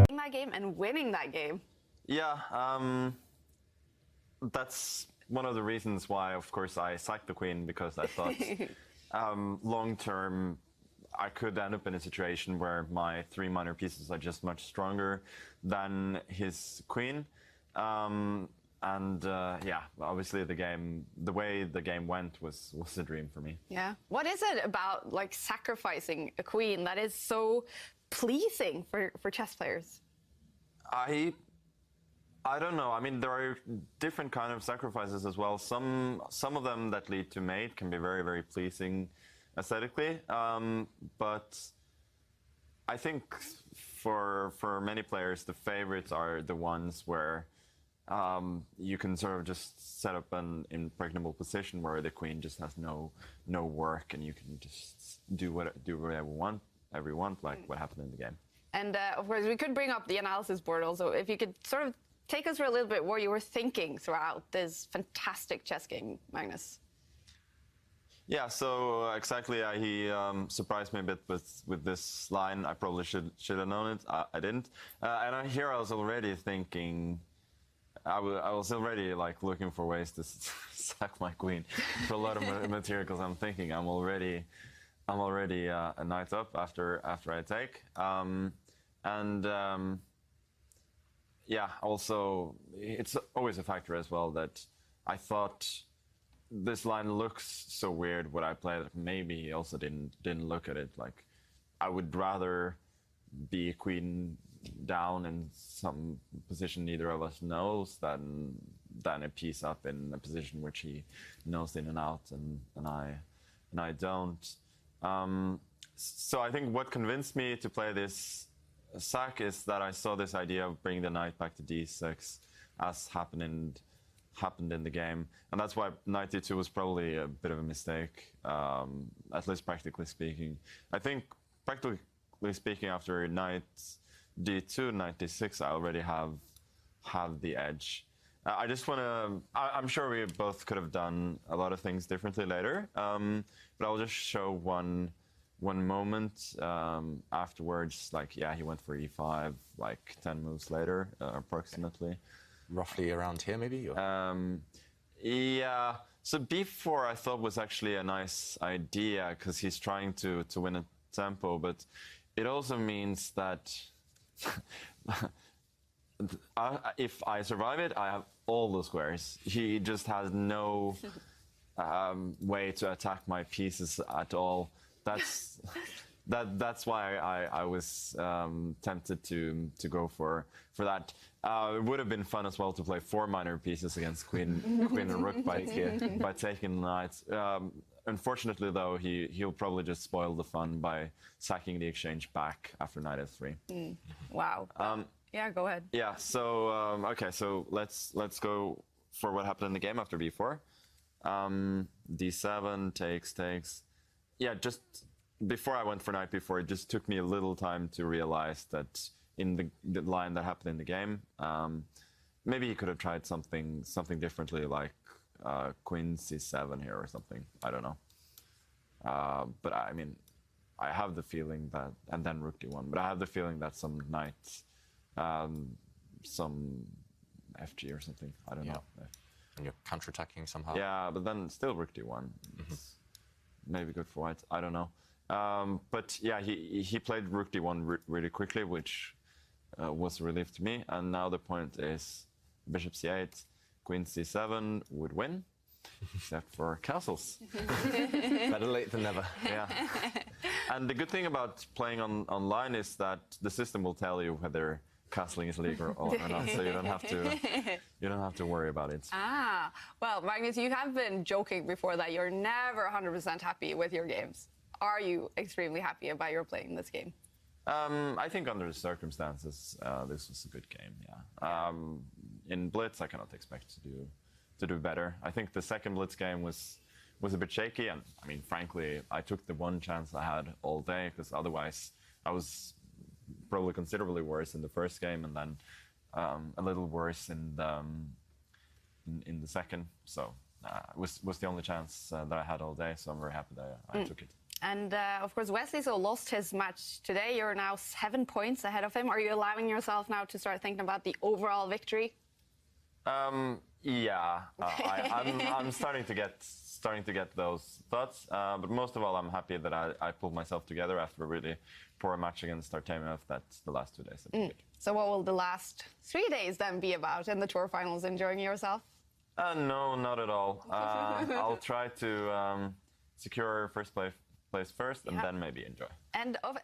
That game and winning that game. Yeah, that's one of the reasons why, of course, I sacked the queen, because I thought long term I could end up in a situation where my 3 minor pieces are just much stronger than his queen. Yeah, obviously the way the game went was a dream for me. Yeah. What is it about like sacrificing a queen that is so pleasing for chess players? I don't know. I mean, there are different kind of sacrifices as well. Some of them that lead to mate can be very, very pleasing aesthetically. But I think for many players, the favorites are the ones where you can sort of just set up an impregnable position where the queen just has no work, and you can just do whatever you want, like what happened in the game. And of course, we could bring up the analysis board also. If you could sort of take us through a little bit what you were thinking throughout this fantastic chess game, Magnus. Yeah, so exactly, he surprised me a bit with this line. I probably should have known it. I didn't. And here I was already thinking, I was already like looking for ways to sack my queen for a lot of material, because I'm thinking I'm already a knight up after I take. Yeah, also it's always a factor as well that I thought this line looks so weird when I played it. Maybe he also didn't look at it. Like, I would rather be a queen down in some position neither of us knows than a piece up in a position which he knows in and out, and I don't. So I think what convinced me to play this sack is that I saw this idea of bringing the knight back to d6 as happened in the game, and that's why knight d2 was probably a bit of a mistake, at least practically speaking. I think practically speaking, after knight d2, knight d6, I already have the edge. I just want to. I'm sure we both could have done a lot of things differently later, but I'll just show one moment afterwards. Like, yeah, he went for e5 like 10 moves later, approximately. Roughly around here, maybe? Yeah. So b4 I thought was actually a nice idea, because he's trying to win a tempo, but it also means that if I survive it, I have all the squares. He just has no way to attack my pieces at all. That's why I was tempted to go for that. It would have been fun as well to play 4 minor pieces against queen and rook by taking the knights. Unfortunately, though, he'll probably just spoil the fun by sacking the exchange back after knight f3. Wow. Yeah, go ahead. Yeah. So okay. So let's go for what happened in the game after b4. d7 takes. Yeah, just before I went for knight b4, it just took me a little time to realize that in the line that happened in the game, maybe he could have tried something differently, like queen c7 here or something. I don't know. But I mean, I have the feeling that, and then rook d1. But I have the feeling that some knight, some fg or something. I don't know. And you're counterattacking somehow. Yeah, but then still rook d1. It's maybe good for white. I don't know. But yeah, he played rook d1 really quickly, which was a relief to me. And now the point is bishop c8, queen c7 would win, except for castles. Better late than never. Yeah. And the good thing about playing online is that the system will tell you whether castling is legal or not, so you don't have to worry about it. Ah, well, Magnus, you have been joking before that you're never 100% happy with your games. Are you extremely happy about your playing this game? I think under the circumstances, this was a good game. Yeah. In Blitz, I cannot expect to do better. I think the second Blitz game was a bit shaky, and I mean, frankly, I took the one chance I had all day, because otherwise I was probably considerably worse in the first game, and then a little worse in the second. So it was the only chance that I had all day. So I'm very happy that I took it. And of course, Wesley so lost his match today. You're now 7 points ahead of him. Are you allowing yourself now to start thinking about the overall victory? Yeah, I'm starting to get those thoughts. But most of all, I'm happy that I pulled myself together after a really poor match against Artemiev. That's the last 2 days. So what will the last 3 days then be about in the tour finals? Enjoying yourself? No, not at all. I'll try to secure first place first, and then maybe enjoy. End of.